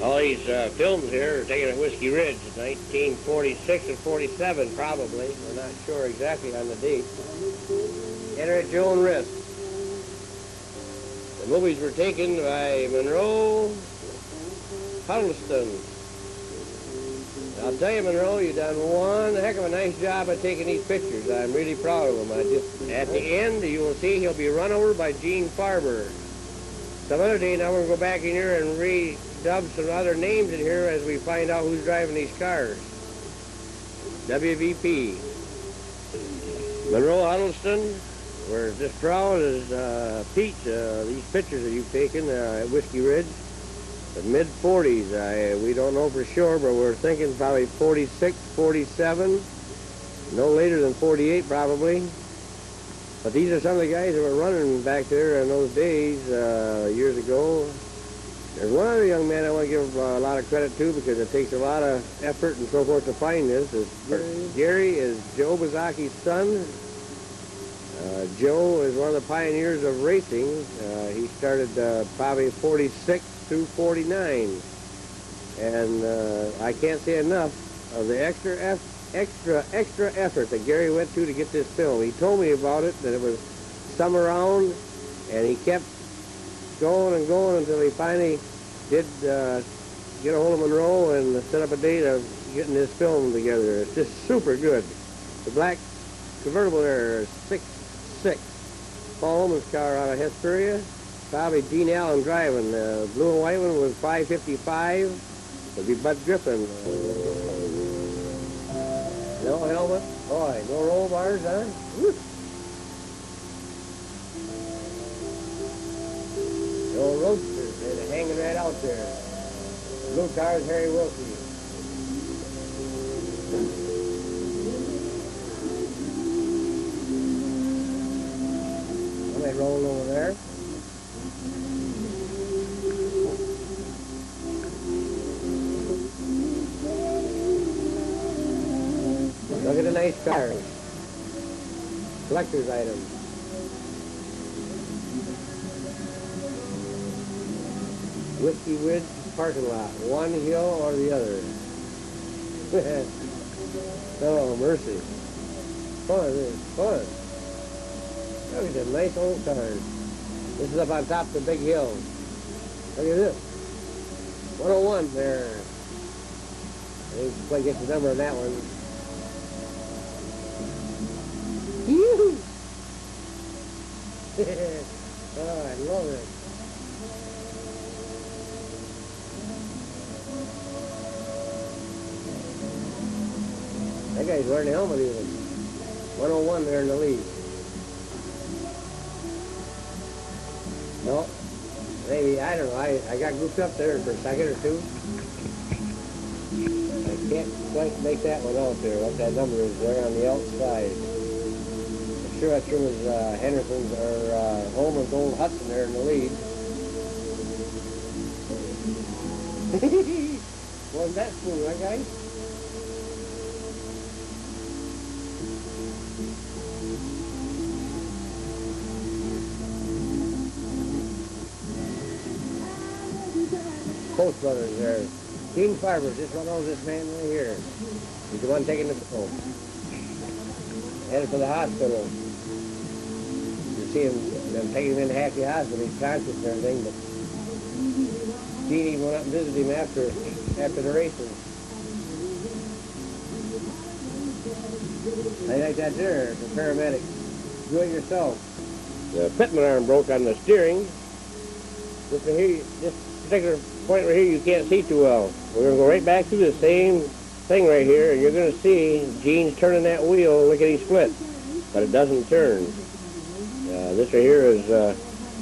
All these films here are taken at Whiskey Ridge, 1946 and 47 probably. We're not sure exactly on the date. Enter at your own risk. The movies were taken by Monroe Huddleston. I'll tell you, Monroe, you've done one heck of a nice job of taking these pictures. I'm really proud of them. At the end, you will see he'll be run over by Gene Farber. Some other day, now we're going to go back in here and redub some other names in here as we find out who's driving these cars. WVP. Monroe Huddleston, we're just proud as Pete, these pictures that you've taken at Whiskey Ridge. The mid-40s, we don't know for sure, but we're thinking probably 46, 47, no later than 48 probably. But these are some of the guys that were running back there in those days, years ago. There's one other young man I want to give a lot of credit to because it takes a lot of effort and so forth to find this. Gary is Joe Bazaki's son. Joe is one of the pioneers of racing. He started probably 46 through 49. And I can't say enough of the extra effort that Gary went to get this film. He told me about it, that it was some around, and he kept going and going until he finally did get a hold of Monroe and set up a date of getting this film together. It's just super good. The black convertible there is 6'6". Paul Holman's car out of Hesperia. Probably Dean Allen driving. The blue and white one was 555. It'll be Bud Griffin. No helmet. Boy, no roll bars, huh? Woo. No roadsters. They're hanging right out there. Blue car is Harry Wilkie. Somebody rolling over there. Look at the nice cars. Collector's items. Whiskey Ridge parking lot. One hill or the other. Oh, mercy. Fun, it's fun. Look at them nice old cars. This is up on top of the big hill. Look at this. 101 there. I think I get the number on that one. Yoo-hoo! Oh, I love it. That guy's wearing a helmet even. 101 there in the lead. No, maybe, I don't know. I got grouped up there for a second or two. I can't quite make that one out there, what that number is there on the outside. I'm sure that's from his Henderson's or Holman's old Hudson there in the lead. Wasn't that smooth, huh, guys? Coast Brothers there. Gene Farber, just one knows this man right here. He's the one taking the film. Headed for the hospital. You see him, them taking him into Hackney Hospital. He's conscious and everything, but Gene even went up and visited him after the races. I like that there, the paramedic. Do it yourself. The pitman arm broke on the steering. Just here, this particular point right here you can't see too well. We're going to go right back through the same thing right here, and you're going to see Gene's turning that wheel. Look at his split, but it doesn't turn. This right here is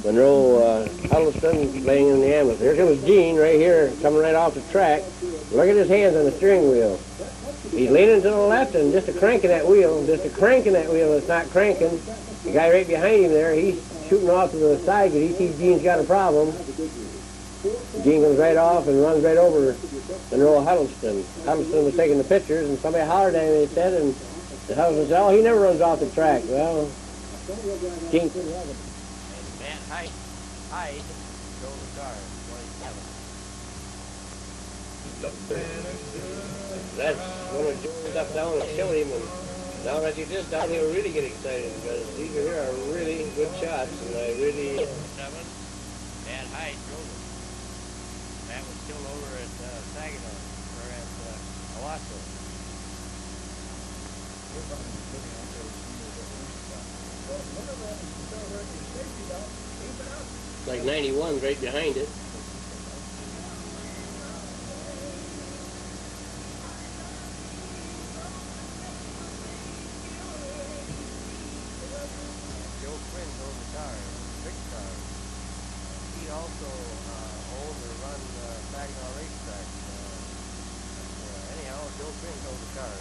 Monroe Huddleston laying in the ambulance. Here comes Gene right here, coming right off the track. Look at his hands on the steering wheel. He's leaning to the left and just a cranking that wheel. It's not cranking. The guy right behind him there, he's shooting off to the side because he sees Gene's got a problem. Gene comes right off and runs right over Monroe Huddleston. Huddleston was taking the pictures, and somebody hollered at him, they said, and the Huddleston said, oh, he never runs off the track. Well, Gene couldn't have it. And Hyde drove the car, 27. That's when we jumped up down and showed him, and now that you just down, he'll really get excited because these here are really good shots, and I really... 7, Bad Height drove it. That was still over at Saginaw, or at Owasso. Like 91 right behind it. Joe Quinn drove the car, big car. He also owned or run Saginaw Racetrack. Anyhow, Joe Quinn drove the car.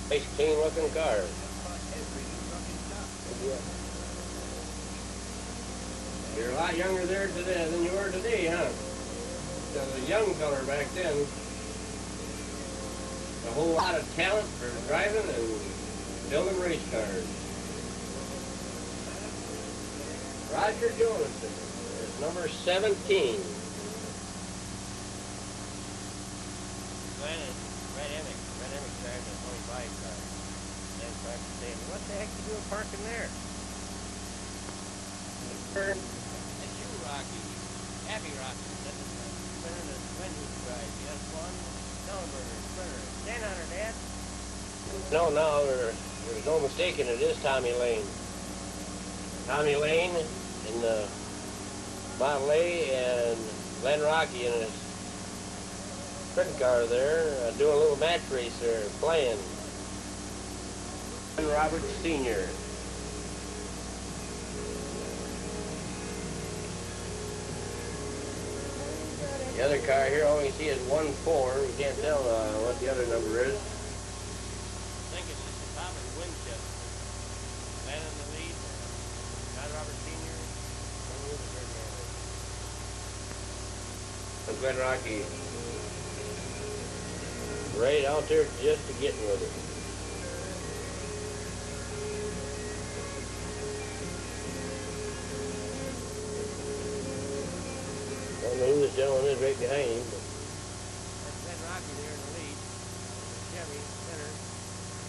Nice, clean looking car. You're a lot younger there today than you were today, huh? There was a young feller back then. A whole lot of talent for driving and building race cars. Roger Jonathan is number 17. Red Emmett started in 25 cars. Then started saying, what the heck you doing parking there? And you, Rocky. Happy Rocky. That's the spinner that's when he drives. He has one teleburner, spinner. Stand on her, Dad. No, there's no mistaking it is Tommy Lane. Tommy Lane in the Model A and Glenn Rocky in his sprint car there, doing a little match race there, playing. And Robert Sr. The other car here, all we see is 1-4. We can't tell what the other number is. I think it's just the top of Winchester. Glenn in the lead. Not Robert Sr. And Glenn Rocky. Right out there just to get with it. I don't know who this gentleman is right behind him. That's Glenn Rocky there in the lead. Chevy, center.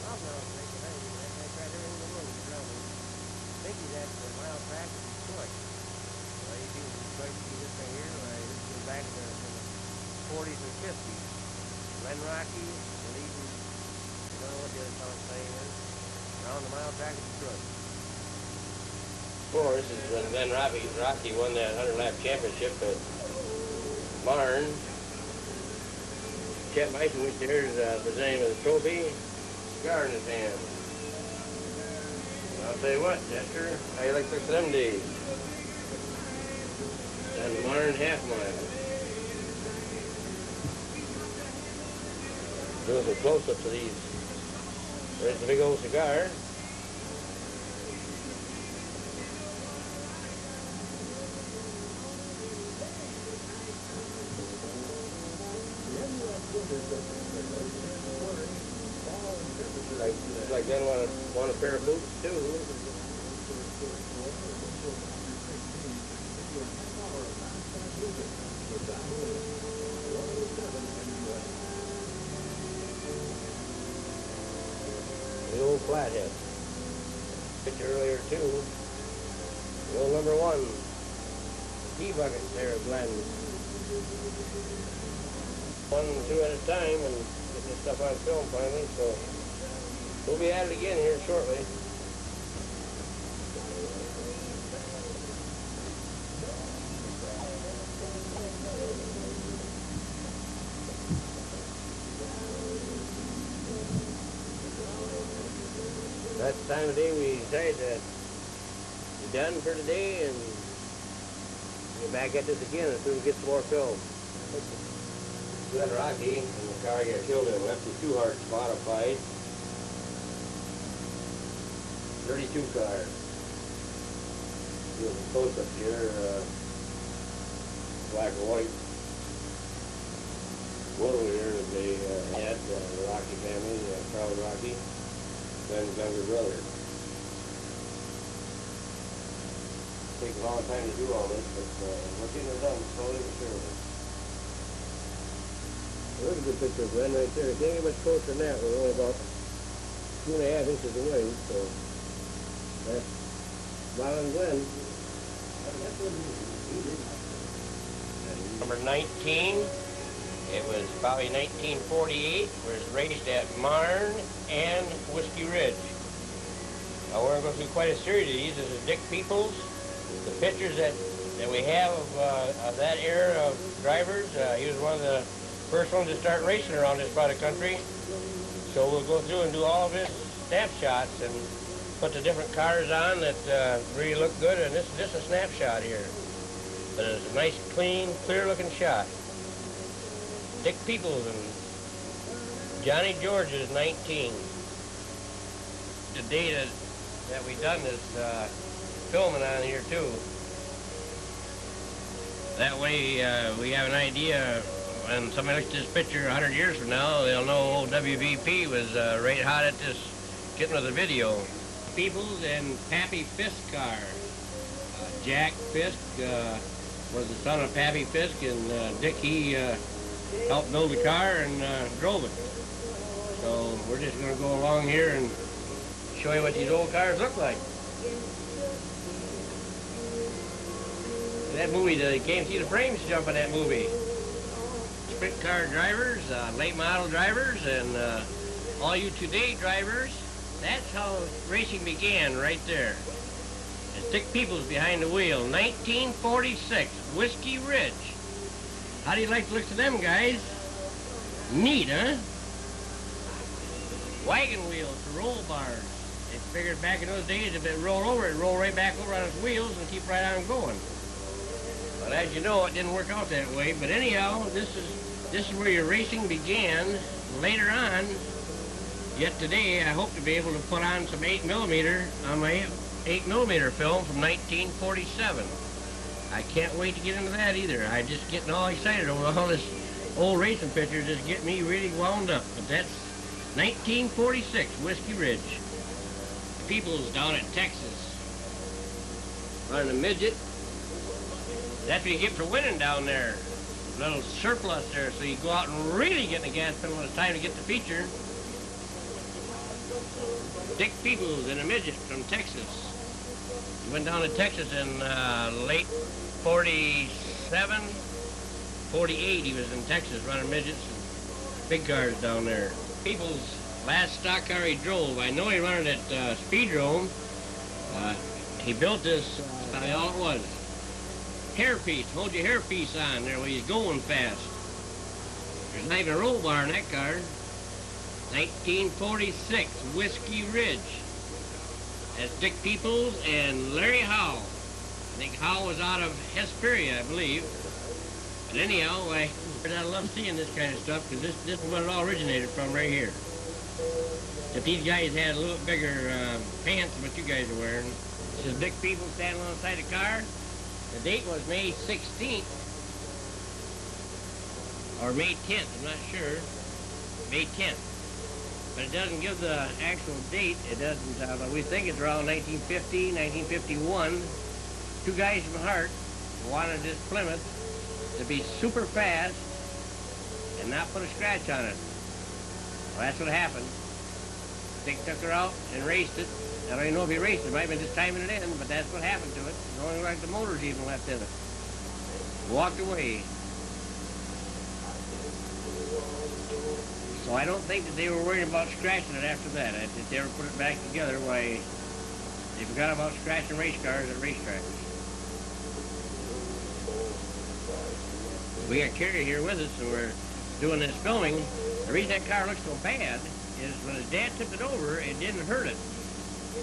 Well, no, right behind him. I tried everything in the world around him. I think he's at the mile track in Detroit. Well, you see Detroit, see this right here? This goes back to the 40s and 50s. Glenn Rocky leading, I don't know what the other song's saying is, around the mile track of Detroit. Of course, is when Glenn Rocky won that 100-lap championship at Marne. Chet Meisenwich there is presenting with a trophy, cigar in his hand. I'll tell you what, Chester, how you like 6 of them days? Down the Marne half mile. Doing some close-ups of these. There's the big old cigar. Like then want a pair of boots too. The old flathead. Picture earlier too. The old number 1 key bucket there, Glenn. 1 and 2 at a time and get this stuff on film finally, so we'll be at it again here shortly. That's the time of day we decided to be done for today and get back at this again as soon as we get some more film. Glenn Rocky and the car got killed in left the 2 hard modified. 32 car. Doing some close-up here, black and white. Whoa here that they had, the Rocky family, Charlie Rocky. Ben's younger brother. take a long time to do all this, but we're getting it done slowly but surely. There's a good picture of Glen right there. It can't get much closer than that. We're only about 2.5 inches away, so that's Marlin Glen. Number 19. It was probably 1948. Was raised at Marne and Wiskey Ridge. We're going to go through quite a series of these. This is Dick Peoples. The pictures that we have of that era of drivers, he was one of the first ones to start racing around this part of the country. So we'll go through and do all of his snapshots and put the different cars on that really look good. And this is just a snapshot here. But it's a nice, clean, clear-looking shot. Dick Peoples and Johnny George is 19. The day that we done this filming on here too. That way we have an idea when somebody looks at this picture 100 years from now, they'll know old WVP was right hot at this, getting with the video. Peoples and Pappy Fisk car. Jack Fisk was the son of Pappy Fisk, and Dick, he helped build the car and drove it. So we're just going to go along here and show you what these old cars look like. That movie, you can't see the frames jump in that movie. Sprint car drivers, late model drivers, and all you today drivers, that's how racing began right there. It's Dick Peoples behind the wheel, 1946, Wiskey Ridge. How do you like the looks of them guys? Neat, huh? Wagon wheels for roll bars. They figured back in those days if it rolled over, it'd roll right back over on its wheels and keep right on going. But as you know, it didn't work out that way. But anyhow, this is where your racing began. Later on, yet today, I hope to be able to put on some 8mm on my 8mm film from 1947. I can't wait to get into that either. I'm just getting all excited over all this old racing pictures. Just get me really wound up. But that's 1946, Wiskey Ridge. People's down in Texas. Running a midget. That's what you get for winning down there. A little surplus there, so you go out and really get in the gas pedal when it's time to get the feature. Dick Peoples in a midget from Texas. He went down to Texas in late 47, 48. He was in Texas running midgets and big cars down there. Peoples' last stock car he drove, I know he ran it at Speedrome. He built this, that's all it was. Hairpiece, hold your hairpiece on there while you're going fast. There's not even a roll bar in that car. 1946, Wiskey Ridge. That's Dick Peoples and Larry Howell. I think Howell was out of Hesperia, I believe. But anyhow, I love seeing this kind of stuff because this is what it all originated from right here. If these guys had a little bigger pants than what you guys are wearing. This is Dick Peoples standing alongside the car. The date was May 16th, or May 10th, I'm not sure. May 10th. But it doesn't give the actual date. It doesn't, but we think it's around 1950, 1951. Two guys from Hart wanted this Plymouth to be super fast and not put a scratch on it. Well, that's what happened. Dick took her out and raced it. I don't even know if he raced it. It might have been just timing it in, but that's what happened to it. It only looked like the motor's even left in it. Walked away. So I don't think that they were worried about scratching it after that. If they ever put it back together, why, they forgot about scratching race cars at racetracks. We got Kerry here with us, and we're doing this filming. The reason that car looks so bad is when his dad tipped it over, it didn't hurt it.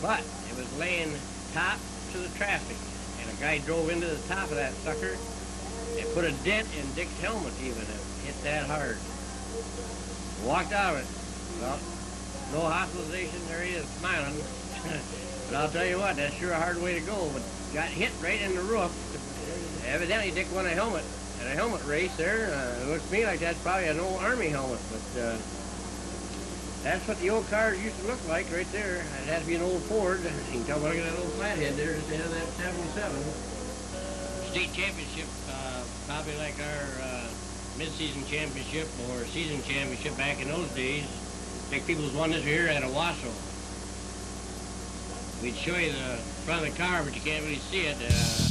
But it was laying top to the traffic, and a guy drove into the top of that sucker and put a dent in Dick's helmet even. It hit that hard. Walked out of it. Well, no hospitalization. There he is, smiling. But I'll tell you what, that's sure a hard way to go. But got hit right in the roof. Evidently, Dick won a helmet at a helmet race there. It looks to me like that's probably an old Army helmet. But That's what the old cars used to look like right there. It had to be an old Ford. You can tell by looking at that old flathead there at the end of that 77. State championship, probably like our mid-season championship or season championship back in those days. Big people's won this here at Owasso. We'd show you the front of the car, but you can't really see it.